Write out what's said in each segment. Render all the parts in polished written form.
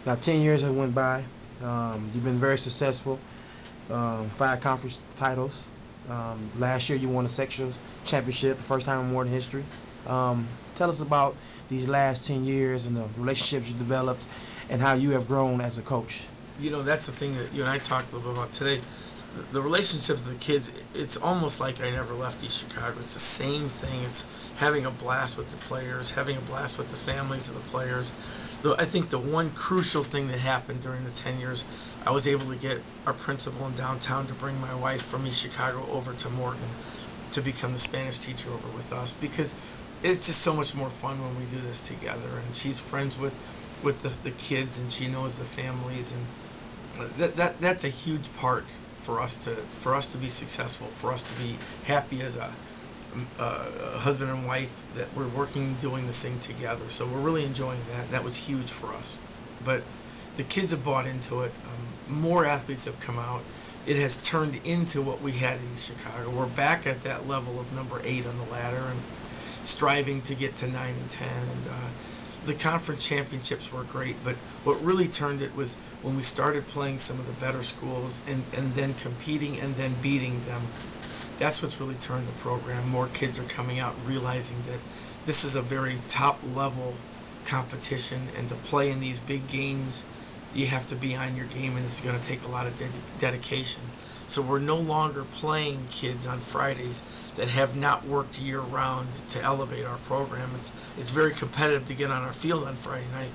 Now 10 years have went by. You've been very successful. 5 conference titles. Last year you won a sectional championship, the first time in Morton history. Tell us about these last 10 years and the relationships you developed and how you have grown as a coach. That's the thing that you and I talked a little bit about today. The relationships with the kids, it's almost like I never left East Chicago. It's the same thing. It's having a blast with the players, having a blast with the families of the players. Though I think the one crucial thing that happened during the 10 years, I was able to get our principal in downtown to bring my wife from East Chicago over to Morton to become the Spanish teacher over with us, because it's just so much more fun when we do this together. And she's friends with the kids, and she knows the families, and that's a huge part for us to be successful, for us to be happy as a husband and wife, that we're working doing this thing together. So we're really enjoying that. That was huge for us. But the kids have bought into it. More athletes have come out. It has turned into what we had in Chicago. We're back at that level of number 8 on the ladder and striving to get to 9 and 10. And the conference championships were great, but what really turned it was when we started playing some of the better schools and then competing and then beating them. That's what's really turned the program. More kids are coming out realizing that this is a very top level competition, and to play in these big games you have to be on your game, and it's going to take a lot of dedication. So we're no longer playing kids on Fridays that have not worked year round to elevate our program. It's very competitive to get on our field on Friday night.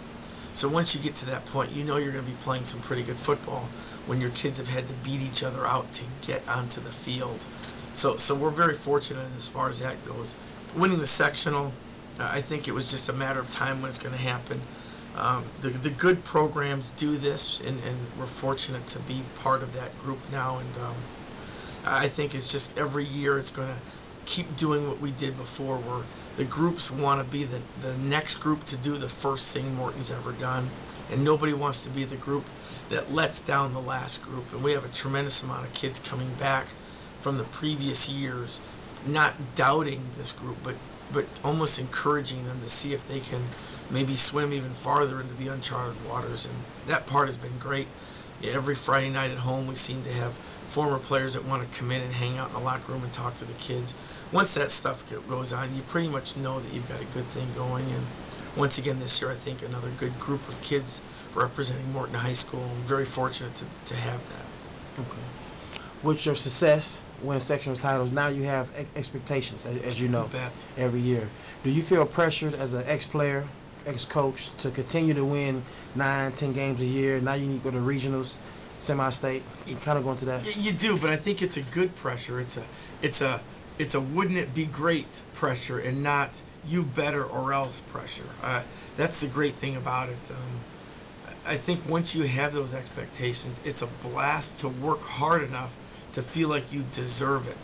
So once you get to that point, you know you're going to be playing some pretty good football when your kids have had to beat each other out to get onto the field. So we're very fortunate as far as that goes. Winning the sectional, I think it was just a matter of time when it's going to happen. The good programs do this, and we're fortunate to be part of that group now. And I think it's just every year it's going to keep doing what we did before, where the groups want to be the next group to do the first thing Morton's ever done, and nobody wants to be the group that lets down the last group. And we have a tremendous amount of kids coming back from the previous years, not doubting this group, but almost encouraging them to see if they can maybe swim even farther into the uncharted waters. And that part has been great. Every Friday night at home we seem to have former players that want to come in and hang out in the locker room and talk to the kids. Once that stuff goes on, you pretty much know that you've got a good thing going. And once again this year, I think another good group of kids representing Morton High School. I'm very fortunate to have that. Okay. With your success, winning sectional titles, now you have expectations, as you know, every year. Do you feel pressured as an ex-player, ex-coach, to continue to win 9, 10 games a year? Now you need to go to regionals, semi-state. You kind of go into that. You do, but I think it's a good pressure. It's a wouldn't it be great pressure, and not you better or else pressure. That's the great thing about it. I think once you have those expectations, it's a blast to work hard enough to feel like you deserve it.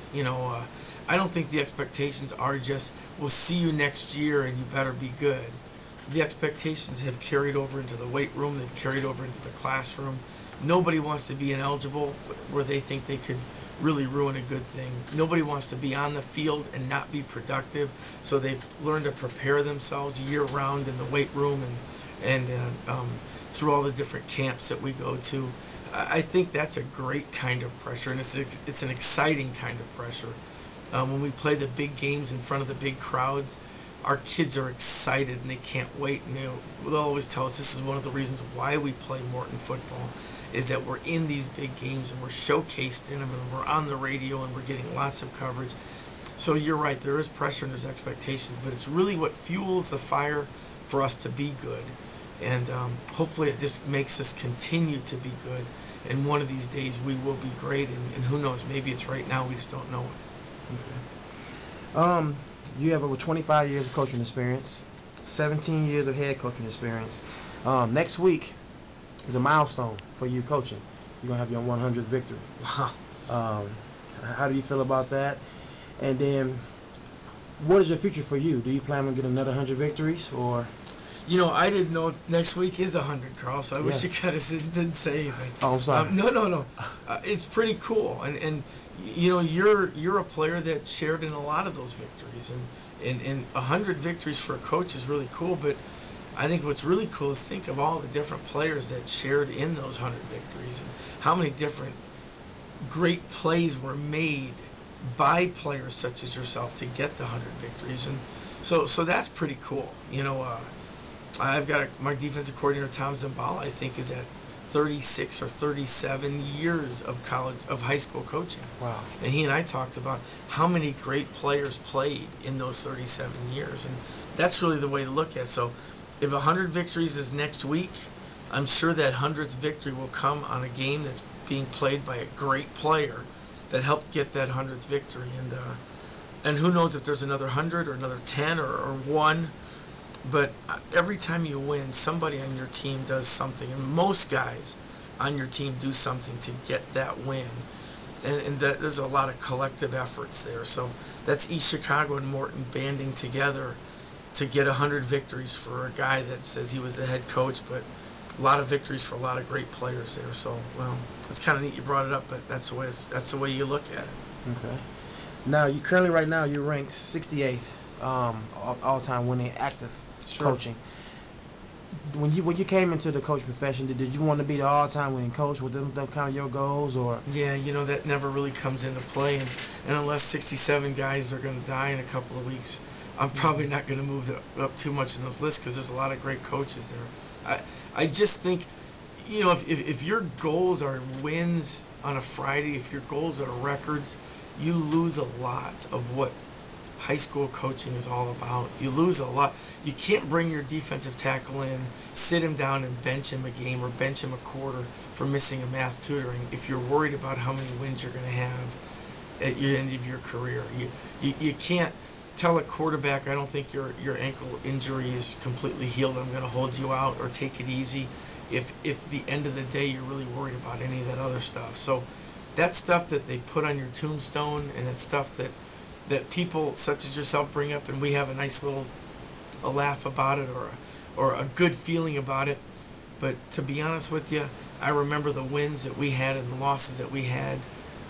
I don't think the expectations are just, we'll see you next year and you better be good. The expectations have carried over into the weight room, they've carried over into the classroom. Nobody wants to be ineligible where they think they could really ruin a good thing. Nobody wants to be on the field and not be productive, so they've learned to prepare themselves year round in the weight room and through all the different camps that we go to. I think that's a great kind of pressure, and it's an exciting kind of pressure. When we play the big games in front of the big crowds, our kids are excited and they can't wait. And they'll always tell us this is one of the reasons why we play Morton football, is that we're in these big games and we're showcased in them and we're on the radio and we're getting lots of coverage. So you're right, there is pressure and there's expectations, but it's really what fuels the fire for us to be good. And hopefully it just makes us continue to be good. And one of these days we will be great. And who knows, maybe it's right now, we just don't know it. Okay. You have over 25 years of coaching experience, 17 years of head coaching experience. Next week is a milestone for you coaching. You're going to have your 100th victory. Wow. How do you feel about that? And then, what is your future for you? Do you plan on getting another 100 victories, or? I didn't know next week is 100, Carl, so I wish you kind of didn't say anything. Oh, I'm sorry. No. It's pretty cool. And you're a player that shared in a lot of those victories. And 100 victories for a coach is really cool, but I think what's really cool is think of all the different players that shared in those 100 victories, and how many different great plays were made by players such as yourself to get the 100 victories. And so that's pretty cool. I've got my defensive coordinator, Tom Zambala, I think is at 36 or 37 years of high school coaching. Wow. And he and I talked about how many great players played in those 37 years. And that's really the way to look at it. So if 100 victories is next week, I'm sure that 100th victory will come on a game that's being played by a great player that helped get that 100th victory. And who knows if there's another 100 or another 10 or 1. But every time you win, somebody on your team does something, and most guys on your team do something to get that win. And that there's a lot of collective efforts there. So that's East Chicago and Morton banding together to get 100 victories for a guy that says he was the head coach, but a lot of victories for a lot of great players there. So, well, it's kind of neat you brought it up, but that's the way you look at it. Okay. Now, right now you're ranked 68th all-time winning active coaching. When you came into the coach profession, did you want to be the all-time winning coach? Were them kind of your goals, or? Yeah, that never really comes into play, and unless 67 guys are going to die in a couple of weeks, I'm probably not going to move up too much in those lists because there's a lot of great coaches there. I just think, if your goals are wins on a Friday, if your goals are records, you lose a lot of what high school coaching is all about. You lose a lot. You can't bring your defensive tackle in, sit him down and bench him a game or bench him a quarter for missing a math tutoring if you're worried about how many wins you're going to have at the end of your career. You can't tell a quarterback, I don't think your ankle injury is completely healed, I'm going to hold you out, or take it easy, if the end of the day you're really worried about any of that other stuff. So that stuff that they put on your tombstone, and that stuff that people such as yourself bring up, and we have a nice little laugh about it, or a good feeling about it. But to be honest with you, I remember the wins that we had and the losses that we had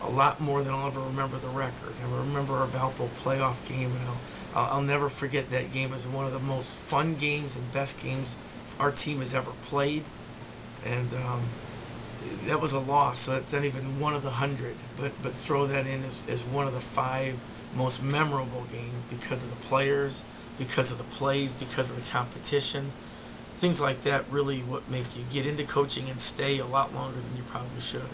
a lot more than I'll ever remember the record. I remember our Valpo playoff game, and I'll never forget that game as one of the most fun games and best games our team has ever played. And that was a loss, so it's not even one of the 100. But throw that in as one of the 5 most memorable games because of the players, because of the plays, because of the competition. Things like that really what make you get into coaching and stay a lot longer than you probably should.